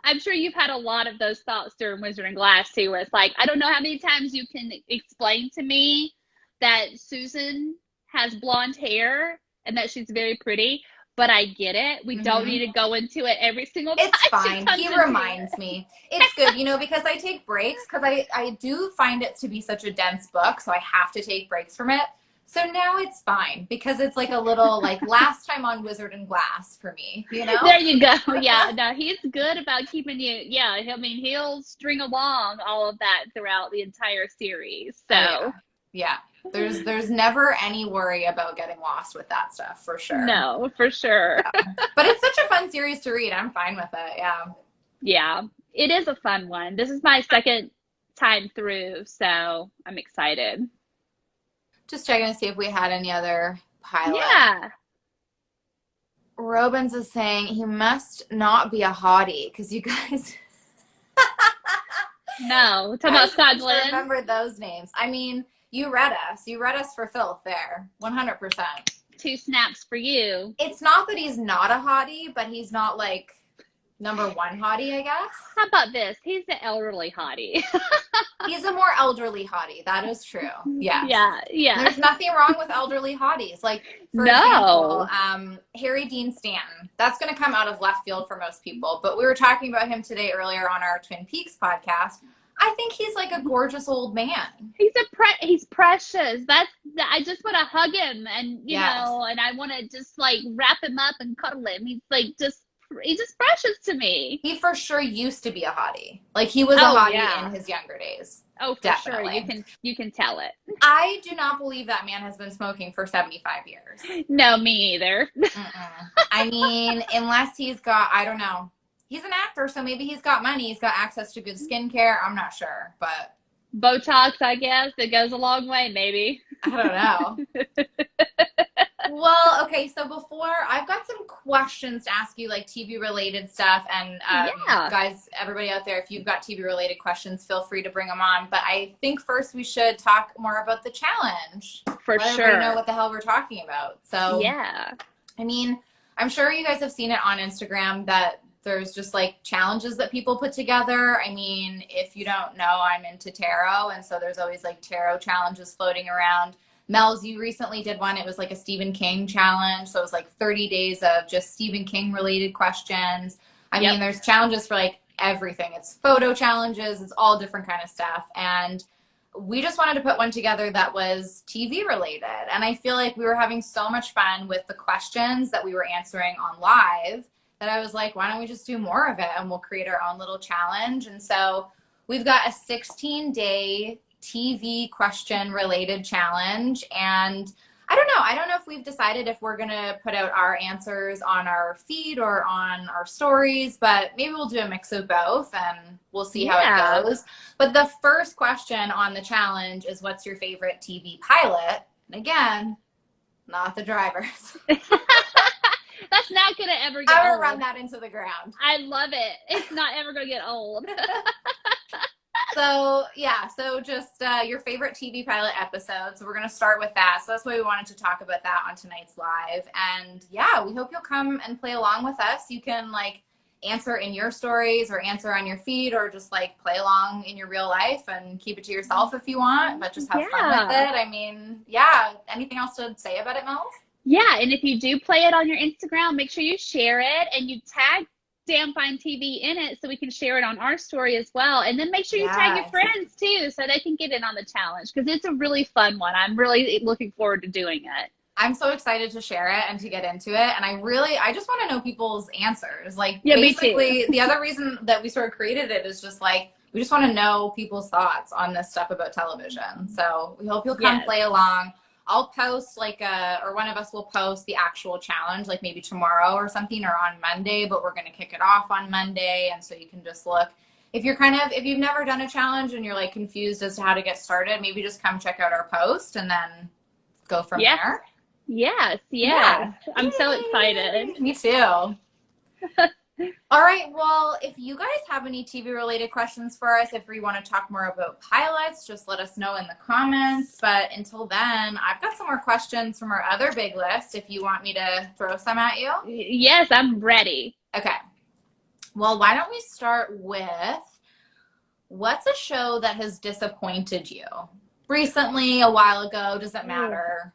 I'm sure you've had a lot of those thoughts during Wizard and Glass too, where it's like, I don't know how many times you can explain to me that Susan has blonde hair and that she's very pretty, but I get it. We don't need to go into it every single time. It's fine. He reminds me. It's good, because I take breaks, because I do find it to be such a dense book, so I have to take breaks from it. So now it's fine because it's like a little like last time on Wizard and Glass for me, you know? There you go. Yeah, no, he's good about keeping you. Yeah, I mean, he'll string along all of that throughout the entire series. So, Oh, yeah. There's never any worry about getting lost with that stuff for sure. no, for sure. Yeah. But it's such a fun series to read. I'm fine with it. Yeah. Yeah, it is a fun one. This is my second time through, so I'm excited. Just checking to see if we had any other pilot. Yeah. Robins is saying he must not be a hottie because you guys. No, talking about Scott Glenn. Remember those names. I mean, you read us. You read us for filth there. 100%. 2 snaps for you. It's not that he's not a hottie, but he's not like number 1 hottie, I guess. How about this? He's the elderly hottie. He's a more elderly hottie. That is true. Yes. Yeah. There's nothing wrong with elderly hotties. Like, for No. example, Harry Dean Stanton. That's going to come out of left field for most people. But we were talking about him today earlier on our Twin Peaks podcast. I think he's like a gorgeous old man. He's precious. I just want to hug him and you know, and I want to just like wrap him up and cuddle him. He's just precious to me. He for sure used to be a hottie. Like he was a hottie in his younger days. Oh, for Definitely. sure. You can tell it. I do not believe that man has been smoking for 75 years. No, me either. I mean, unless he's got, I don't know. He's an actor, so maybe he's got money. He's got access to good skincare. I'm not sure, but Botox, I guess, it goes a long way, maybe. I don't know. Well, okay, so before, I've got some questions to ask you, like TV-related stuff, and guys, everybody out there, if you've got TV-related questions, feel free to bring them on, but I think first we should talk more about the challenge. For Let sure. everybody know what the hell we're talking about. So, yeah. I mean, I'm sure you guys have seen it on Instagram that there's just like challenges that people put together. I mean, if you don't know, I'm into tarot, and so there's always like tarot challenges floating around. Mel's, you recently did one. It was like a Stephen King challenge. So it was like 30 days of just Stephen King related questions. I mean, there's challenges for like everything. It's photo challenges. It's all different kind of stuff. And we just wanted to put one together that was TV related. And I feel like we were having so much fun with the questions that we were answering on live that I was like, why don't we just do more of it and we'll create our own little challenge. And so we've got a 16-day TV question related challenge. And I don't know if we've decided if we're going to put out our answers on our feed or on our stories, but maybe we'll do a mix of both and we'll see how it goes. But the first question on the challenge is, what's your favorite TV pilot? And again, not the drivers. That's not going to ever get old. Run that into the ground. I love it. It's not ever going to get old. So just your favorite TV pilot episode. So we're going to start with that. So that's why we wanted to talk about that on tonight's live. And yeah, we hope you'll come and play along with us. You can like answer in your stories or answer on your feed or just like play along in your real life and keep it to yourself if you want, but just have fun with it. I mean, anything else to say about it, Mel? Yeah, and if you do play it on your Instagram, make sure you share it and you tag Damn Fine TV in it so we can share it on our story as well. And then make sure you tag your friends too so they can get in on the challenge because it's a really fun one. I'm really looking forward to doing it. I'm so excited to share it and to get into it. And I just want to know people's answers. Like, basically, the other reason that we sort of created it is just like, we just want to know people's thoughts on this stuff about television. So we hope you'll come play along. I'll post or one of us will post the actual challenge, like maybe tomorrow or something, or on Monday, but we're going to kick it off on Monday. And so you can just look, if you've never done a challenge and you're like confused as to how to get started, maybe just come check out our post and then go from there. Yes. Yeah. I'm so excited. Me too. All right. Well, if you guys have any TV related questions for us, if we want to talk more about pilots, just let us know in the comments. But until then, I've got some more questions from our other big list if you want me to throw some at you. Yes, I'm ready. Okay. Well, why don't we start with, what's a show that has disappointed you? Recently, a while ago, does it matter?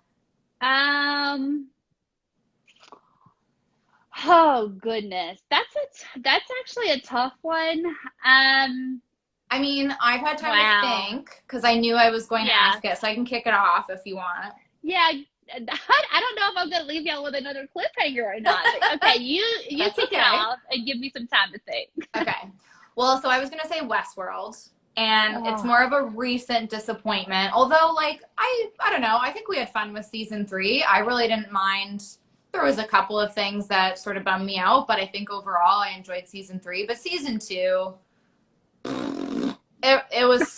Oh goodness, that's actually a tough one. I mean, I've had time to think because I knew I was going to ask it, so I can kick it off if you want. Yeah, I don't know if I'm gonna leave y'all with another cliffhanger or not. But okay, you That's kick it okay. off and give me some time to think. Okay. Well, so I was gonna say Westworld, and it's Oh, more of a recent disappointment. Although, like, I don't know. I think we had fun with season three. I really didn't mind. There was a couple of things that sort of bummed me out, but I think overall I enjoyed season three. But season two, it was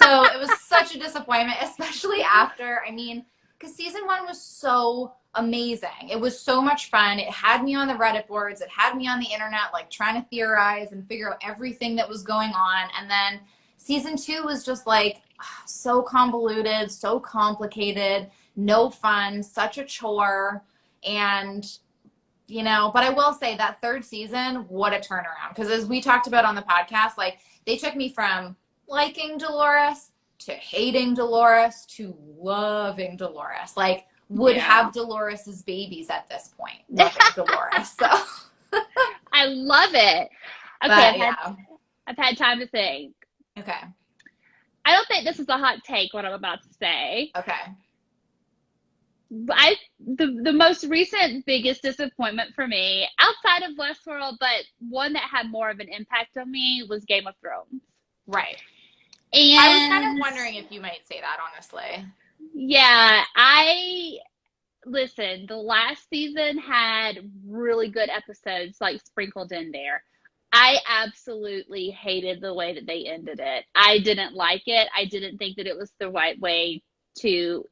such a disappointment, especially after, I mean, because season one was so amazing. It was so much fun. It had me on the Reddit boards. It had me on the internet, like trying to theorize and figure out everything that was going on. And then season two was just like so convoluted, so complicated, no fun, such a chore. And but I will say that third season, what a turnaround. Because as we talked about on the podcast, like they took me from liking Dolores to hating Dolores to loving Dolores. Like would yeah. have Dolores's babies at this point, loving Dolores. So, I love it. Okay, but yeah, I've had time to think. okay, I don't think this is a hot take what I'm about to say. okay, The most recent biggest disappointment for me outside of Westworld, but one that had more of an impact on me was Game of Thrones. right. I was kind of And wondering if you might say that, honestly. yeah, I listen, the last season had really good episodes like sprinkled in there. I absolutely hated the way that they ended it. I didn't like it. I didn't think that it was the right way to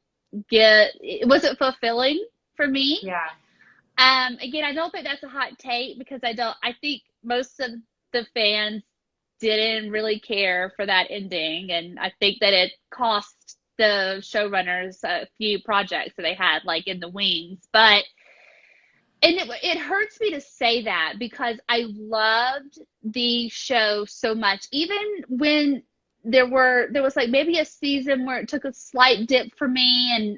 it wasn't fulfilling for me. Yeah, Again, I don't think that's a hot take because I think most of the fans didn't really care for that ending. And I think that it cost the showrunners a few projects that they had like in the wings. And it hurts me to say that because I loved the show so much. Even when there was like maybe a season where it took a slight dip for me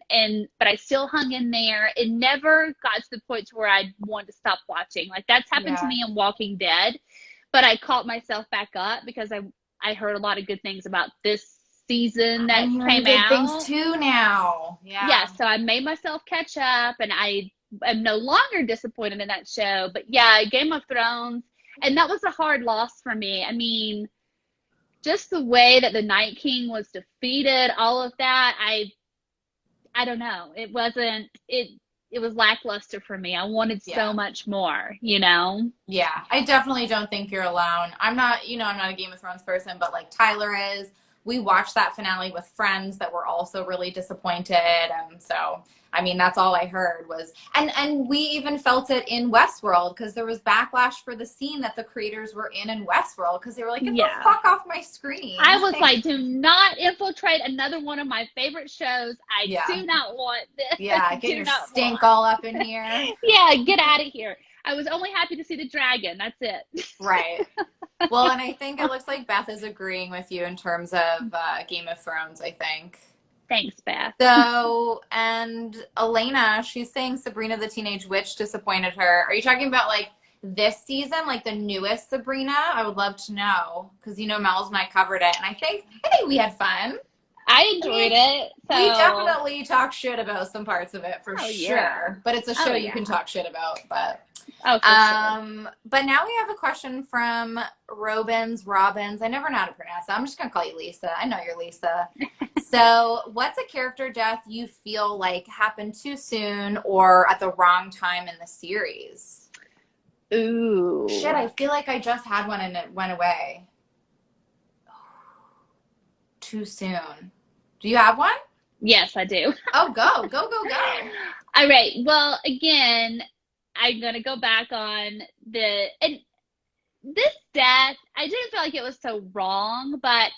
but I still hung in there. It never got to the point to where I wanted to stop watching. Like that's happened to yeah. me in Walking Dead, but I caught myself back up because I heard a lot of good things about this season that I'm hearing came good things out. too now. Yeah, Yeah. so I made myself catch up and I am no longer disappointed in that show. But yeah, Game of Thrones, and that was a hard loss for me. I mean, just the way that the Night King was defeated, all of that, I don't know. It was lackluster for me. I wanted so Yeah. much more, you know? Yeah, I definitely don't think you're alone. I'm not a Game of Thrones person, but like Tyler is. We watched that finale with friends that were also really disappointed. And so, I mean, that's all I heard was, and we even felt it in Westworld because there was backlash for the scene that the creators were in Westworld because they were like, get the Yeah. fuck off my screen. I was like, do not infiltrate another one of my favorite shows. I Yeah. do not want this. Yeah, get Do your not stink want. all up in here. Yeah, get out of here. I was only happy to see the dragon. That's it. Right. Well, and I think it looks like Beth is agreeing with you in terms of Game of Thrones, I think. Thanks, Beth. So, and Elena, she's saying Sabrina the Teenage Witch disappointed her. Are you talking about like this season, like the newest Sabrina? I would love to know because Mel's and I covered it, and I think we had fun. I I enjoyed mean, it. we So, definitely talk shit about some parts of it for oh yeah. sure, but it's a Oh show you yeah. can talk shit about. Oh, for sure. But now we have a question from Robbins. I never know how to pronounce that. I'm just gonna call you Lisa. I know you're Lisa. So, what's a character death you feel like happened too soon or at the wrong time in the series? Ooh. Shit, I feel like I just had one and it went away. Too soon. Do you have one? Yes, I do. Oh, go. All right. Well, again, I'm gonna go back on and this death. I didn't feel like it was so wrong, but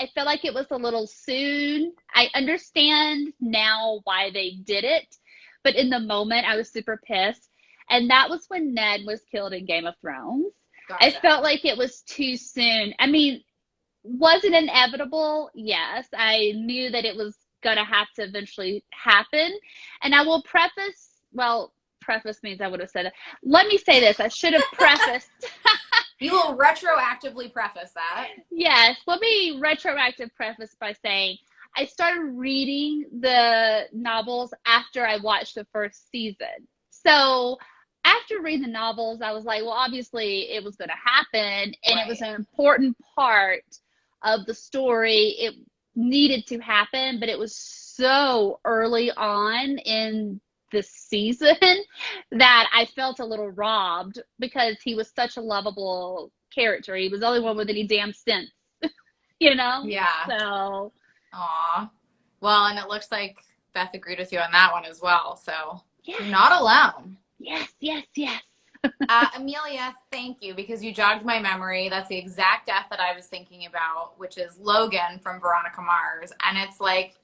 I felt like it was a little soon. I understand now why they did it, but in the moment, I was super pissed. And that was when Ned was killed in Game of Thrones. I Gotcha. felt like it was too soon. I mean, was it inevitable? Yes. I knew that it was going to have to eventually happen. And I will preface means I would have said it. Let me say this. I should have prefaced. You will retroactively preface that. Yes. Let me retroactive preface by saying I started reading the novels after I watched the first season. So after reading the novels, I was like, well, obviously it was going to happen, and it was an important part of the story. It needed to happen, but it was so early on in the season that I felt a little robbed because he was such a lovable character. He was the only one with any damn sense, you know? Yeah. So. Aw. Well, and it looks like Beth agreed with you on that one as well. So Yeah. you're not alone. Yes, yes, yes. Amelia, thank you, because you jogged my memory. That's the exact death that I was thinking about, which is Logan from Veronica Mars. And it's like,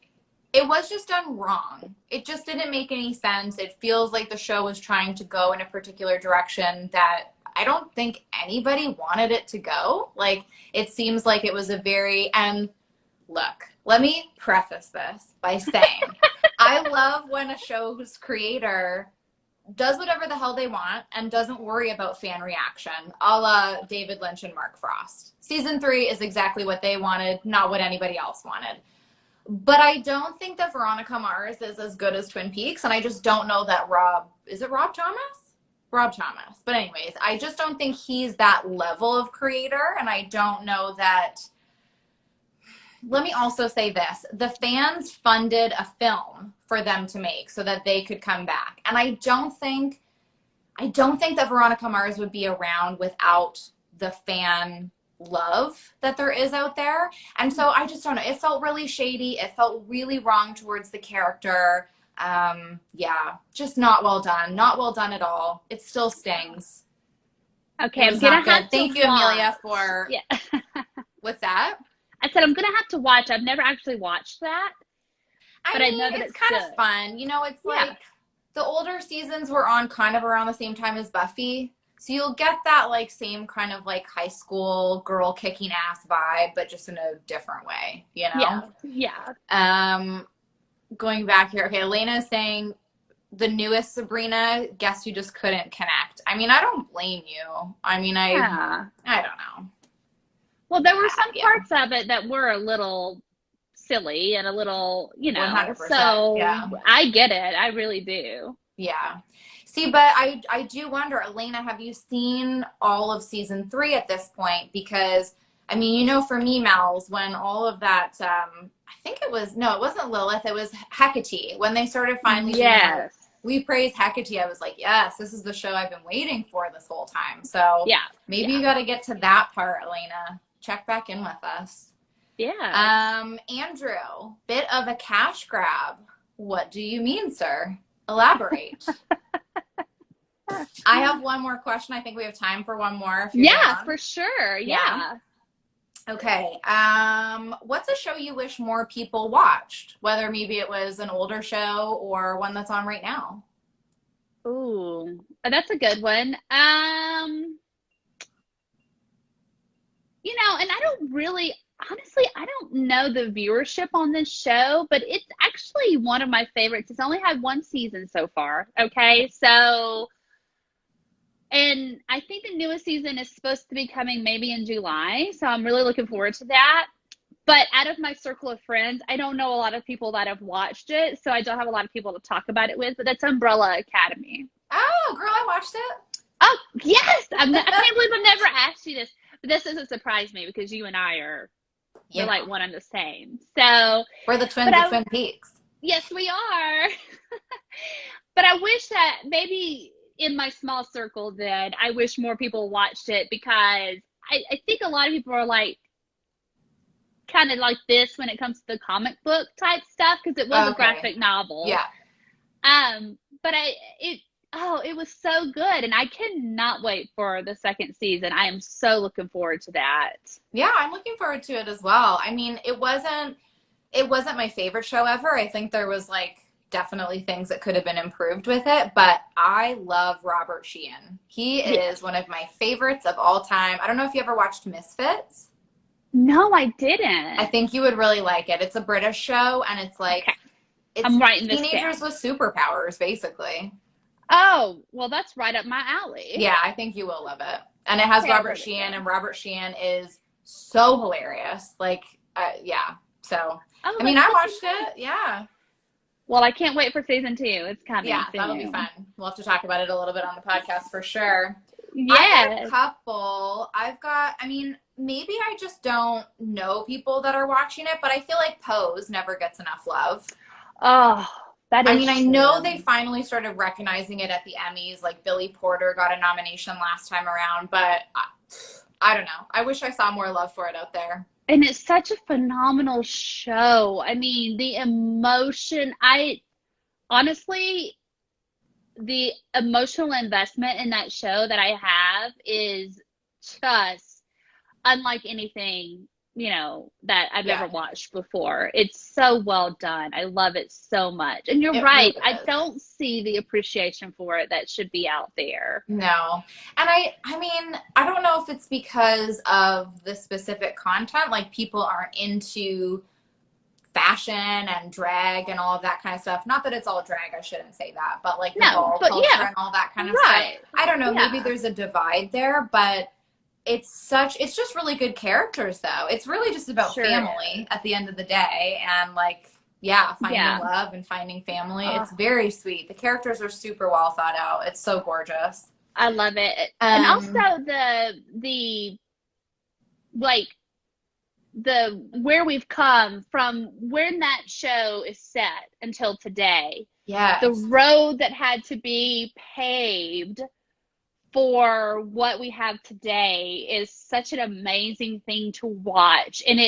it was just done wrong. It just didn't make any sense. It feels like the show was trying to go in a particular direction that I don't think anybody wanted it to go. Like, it seems like it was a very, and look, let me preface this by saying, I love when a show's creator does whatever the hell they want and doesn't worry about fan reaction, a la David Lynch and Mark Frost. Season 3 is exactly what they wanted, not what anybody else wanted. But I don't think that Veronica Mars is as good as Twin Peaks, and I just don't know that is it Rob Thomas? Rob Thomas. But anyways, I just don't think he's that level of creator, and I don't know that. Let me also say this. The fans funded a film for them to make so that they could come back. And I don't think that Veronica Mars would be around without the fan love that there is out there. And so I just don't know. It felt really shady. It felt really wrong towards the character. Yeah, just not well done. Not well done at all. It still stings. Okay, I'm gonna have to Thank you, watch. Amelia, for what's that? I said I'm gonna have to watch. I've never actually watched that, but I know that it's kind of fun. You know, it's like the older seasons were on kind of around the same time as Buffy. So you'll get that like same kind of like high school girl kicking ass vibe, but just in a different way, you know? Yeah. Going back here. Okay, Elena is saying the newest Sabrina, guess you just couldn't connect. I mean, I don't blame you. I mean, I don't know. Well, there were some parts of it that were a little silly and a little, you know, 100%, so I get it. I really do. Yeah. See, but I do wonder, Elena, have you seen all of season 3 at this point? Because, I mean, you know, for me, Mals, when all of that, I think it wasn't Lilith, it was Hecate. When they started finally doing We Praise Hecate, I was like, yes, this is the show I've been waiting for this whole time. So maybe you got to get to that part, Elena. Check back in with us. Yeah. Andrew, bit of a cash grab. What do you mean, sir? Elaborate. I have one more question. I think we have time for one more. For sure. Yeah. Okay. What's a show you wish more people watched? Whether maybe it was an older show or one that's on right now. Ooh, that's a good one. You know, and I don't really, honestly, I don't know the viewership on this show, but it's actually one of my favorites. It's only had one season so far. Okay. So, and I think the newest season is supposed to be coming maybe in July. So I'm really looking forward to that. But out of my circle of friends, I don't know a lot of people that have watched it. So I don't have a lot of people to talk about it with, but that's Umbrella Academy. Oh, girl, I watched it. Oh, yes. I can't believe I've never asked you this. But this doesn't surprise me because you and I we're like one and the same. So we're the twins of Twin Peaks. Yes, we are. But I wish that maybe in my small circle then, I wish more people watched it because I think a lot of people are like kind of like this when it comes to the comic book type stuff because it was a graphic novel. Yeah. But it was so good, and I cannot wait for the second season. I am so looking forward to that. Yeah, I'm looking forward to it as well. I mean, it wasn't my favorite show ever. I think there was like definitely things that could have been improved with it, but I love Robert Sheehan. He is one of my favorites of all time. I don't know if you ever watched Misfits. No, I didn't. I think you would really like it. It's a British show, and it's like I'm writing this teenagers with superpowers, basically. Oh, well, that's right up my alley. Yeah, I think you will love it. And it has Robert Sheehan, and Robert Sheehan is so hilarious. Like, So, Oh, I mean, that's I such watched a it. Yeah. Well, I can't wait for season 2. It's Yeah, coming that'll be soon. fun. We'll have to talk about it a little bit on the podcast for sure. I've got a Yes. couple. I mean, maybe I just don't know people that are watching it, but I feel like Pose never gets enough love. Oh, that I is mean, I know they true. finally started recognizing it at the Emmys. Like Billy Porter got a nomination last time around, but I don't know. I wish I saw more love for it out there. And it's such a phenomenal show. I mean, the emotion, I honestly, the emotional investment in that show that I have is just unlike anything, that I've Yeah, ever watched before. It's so well done. I love it so much. And you're it really right. I is. don't see the appreciation for it that should be out there. No. And I mean, I don't know if it's because of the specific content, like people aren't into fashion and drag and all of that kind of stuff. Not that it's all drag, I shouldn't say that, but like the No, ball but culture yeah, and all that kind of stuff. right. I don't know, maybe Yeah, there's a divide there, but it's just really good characters though. It's really just about sure family is. at the end of the day and like yeah, finding Yeah. love and finding family. Oh, It's very sweet. The characters are super well thought out. It's so gorgeous. I love it. And also Um, the like the where we've come from when that show is set until today. The yes. road that had to be paved for what we have today is such an amazing thing to watch. And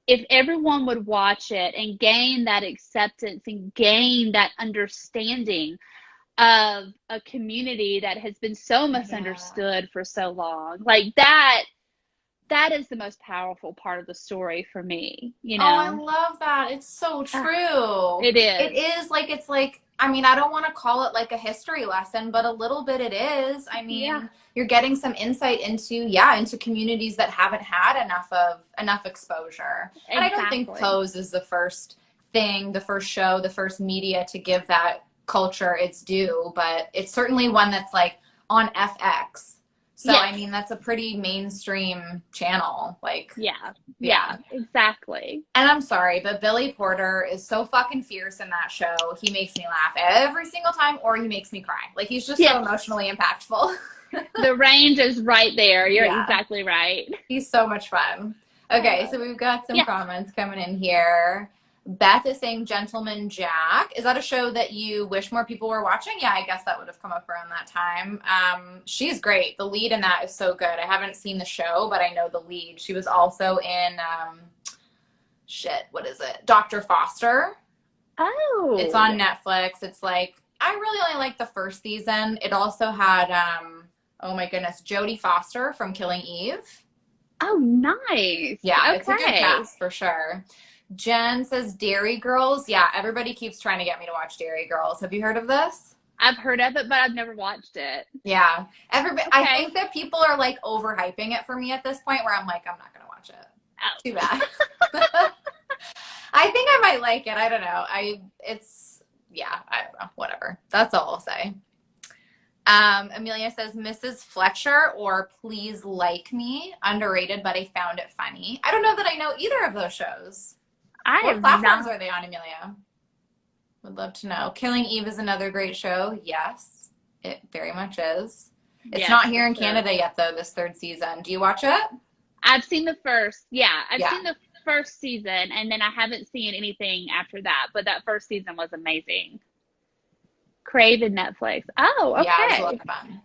if everyone would watch it and gain that acceptance and gain that understanding of a community that has been so Yeah. misunderstood for so long, like that is the most powerful part of the story for me, Oh, I love that. It's so Ah, true. it It is. is like, it's like, I mean, I don't want to call it like a history lesson, but a little bit it is. I Yeah, mean, you're getting some insight into, yeah, into communities that haven't had enough exposure. And I don't think exactly. Pose is the first thing, the first show, the first media to give that culture its due, but it's certainly one that's like on FX. So, I Yes. mean, that's a pretty mainstream channel. Like, Yeah. yeah. Yeah, exactly. And I'm sorry, but Billy Porter is so fucking fierce in that show. He makes me laugh every single time, or he makes me cry. Like, he's just so Yes. emotionally impactful. The range is right there. You're Yeah, exactly right. he's so much fun. I Okay, love so it. we've got some Yes. comments coming in here. Beth is saying Gentleman Jack. Is that a show that you wish more people were watching? Yeah, I guess that would have come up around that time. She's great. The lead in that is so good. I haven't seen the show, but I know the lead. She was also in shit, what is it? Dr. Foster. It's Oh. on Netflix. It's like I really only like the first season. It also had oh my goodness, Jodie Foster from Killing Eve. Oh, nice. Yeah, it's a good Okay. cast for sure. Jen says Dairy Girls. Yeah, everybody keeps trying to get me to watch Dairy Girls. Have you heard of this? I've heard of it, but I've never watched it. Yeah. Everybody I Okay. think that people are like overhyping it for me at this point where I'm like, I'm not gonna watch it. Too Oh. bad. I think I might like it. I don't know. I don't know. Whatever. That's all I'll say. Amelia says Mrs. Fletcher or Please Like Me. Underrated, but I found it funny. I don't know that I know either of those shows. I What have platforms not. are they on, Amelia? Would love to know. Killing Eve is another great show. Yes, it very much is. It's Yes, not for here in sure. Canada yet, though, this third season. Do you watch it? I've seen the first. Yeah, I've Yeah. seen the first season, and then I haven't seen anything after that. But that first season was amazing. Crave and Netflix. Oh, Yeah, it was a lot okay. of fun.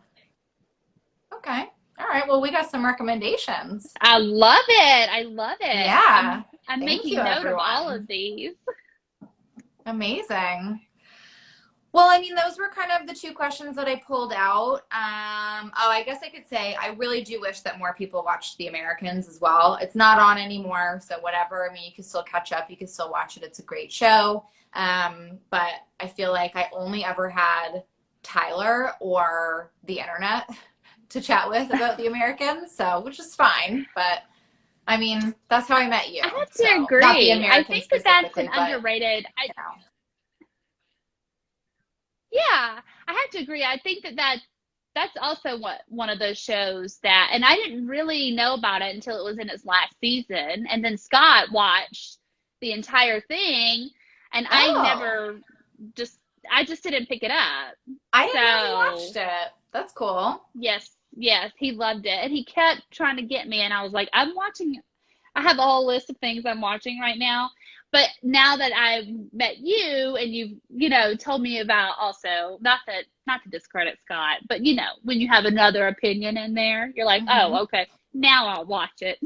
Okay. All right. Well, we got some recommendations. I love it. I love it. Yeah. I'm Thank you, making note of all everyone. of these. Amazing. Well, I mean, those were kind of the two questions that I pulled out. Oh, I guess I could say I really do wish that more people watched The Americans as well. It's not on anymore, so whatever. I mean, you can still catch up. You can still watch it. It's a great show. But I feel like I only ever had Tyler or the internet to chat with about The Americans, so which is fine. But I mean, that's how I met you. I have to So not The agree. I Americans think that that's an specifically, but underrated. you know. Yeah, I have to agree. I think that's also one of those shows that, and I didn't really know about it until it was in its last season, and then Scott watched the entire thing, and Oh, I just didn't pick it up. I didn't know he So watched it. That's cool. yes, he loved it, and he kept trying to get me, and I was like, I'm watching. I have a whole list of things I'm watching right now. But now that I've met you and you've, told me about also, not to discredit Scott, but when you have another opinion in there, you're like, Hmm. oh, okay, now I'll watch it.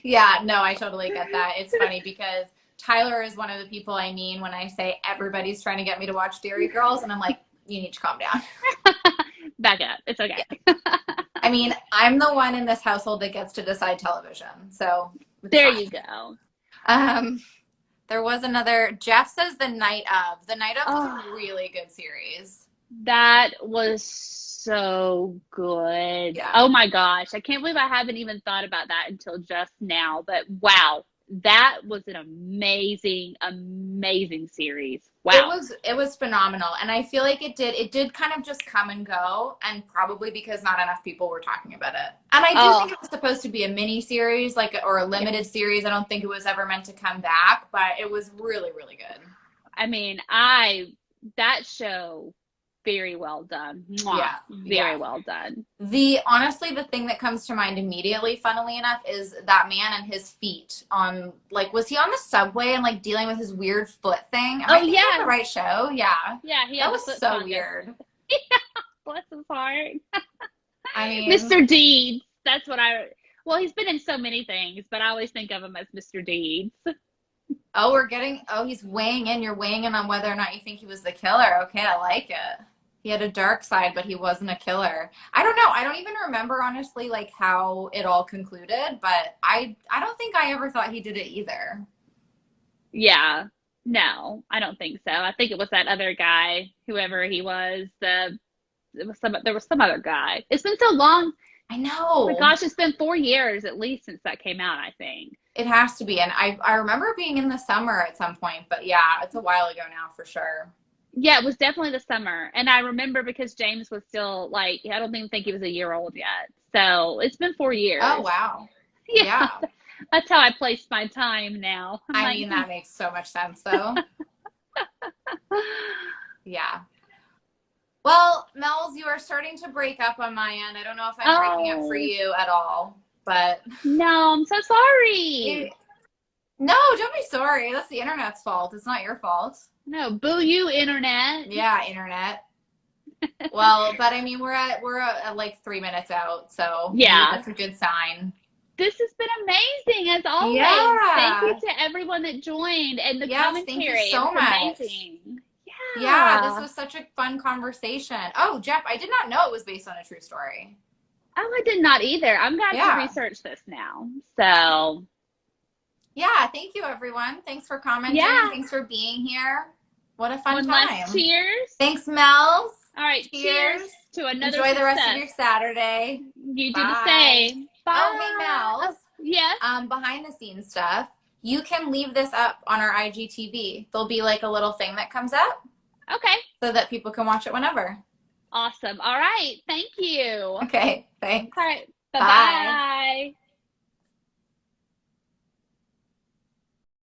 Yeah, no, I totally get that. It's funny because Tyler is one of the people I mean when I say everybody's trying to get me to watch Dairy Girls, and I'm like, you need to calm down. Back up. It's okay. I mean, I'm the one in this household that gets to decide television, so it's There fine. you go. Um, there was another. Jeff says The Night Of. The Night Of was Oh, a really good series. that was so good. Yeah. Oh my gosh. I can't believe I haven't even thought about that until just now. But wow, that was an amazing, amazing series. Wow. It was phenomenal, and I feel like it did kind of just come and go, and probably because not enough people were talking about it. And I do think Oh, it was supposed to be a mini series, like, or a yeah. limited series. I don't think it was ever meant to come back, but it was really really good. I mean, that show, very well done. Mwah, Yeah, yeah. very well done. The honestly, the thing that comes to mind immediately, funnily enough, is that man and his feet on, like, was he on the subway and like dealing with his weird foot thing? Am I Oh thinking of the yeah. right show? Yeah. Yeah, he That had the was foot so fungus. weird. Bless his heart. I mean, Mr. Deeds. That's what well, he's been in so many things, but I always think of him as Mr. Deeds. he's weighing in. You're weighing in on whether or not you think he was the killer. Okay, I like it. He had a dark side, but he wasn't a killer. I don't know. I don't even remember honestly like how it all concluded, but I don't think I ever thought he did it either. Yeah. No, I don't think so. I think it was that other guy, whoever he was. There was some other guy. It's been so long. I Oh my know. gosh, it's been 4 years at least since that came out, I think. It has to be. And I remember being in the summer at some point, but yeah, it's a while ago now for sure. Yeah, it was definitely the summer. And I remember because James was still like, I don't even think he was a year old yet. So it's been four Oh, years. wow. Yeah, Yeah. that's how I place my time now. I'm I like, mean, that makes so much sense though. Yeah. Well, Mel's, you are starting to break up on my end. I don't know if I'm breaking up for oh, you at all, but no, I'm so it, sorry. no, don't be sorry. That's the internet's fault. It's not your fault. No, boo you, internet. Yeah, internet. Well, but I mean, we're at like 3 minutes out, so maybe Yeah, that's a good sign. this has been amazing as always. Thank you Yeah. to everyone that joined and the Yes, thank you commentary. It so was much. amazing. Yeah, this Yeah. was such a fun conversation. Oh, Jeff, I did not know it was based on a true story. Oh, I did not either. I'm going to have to Yeah. research this now. So, Yeah, thank you everyone. Thanks for commenting. yeah. Thanks for being here. What a fun One last time. cheers. Thanks, Mels. All right. Cheers Cheers. to another Enjoy the rest of success. your Saturday. You do the Bye. same. Oh, hey, Bye. Mels. Oh, yes. Behind the scenes stuff. You can leave this up on our IGTV. There'll be like a little thing that comes up Okay. so that people can watch it whenever. Awesome. All right. Thank you. All Okay, thanks. right. Bye Bye. bye.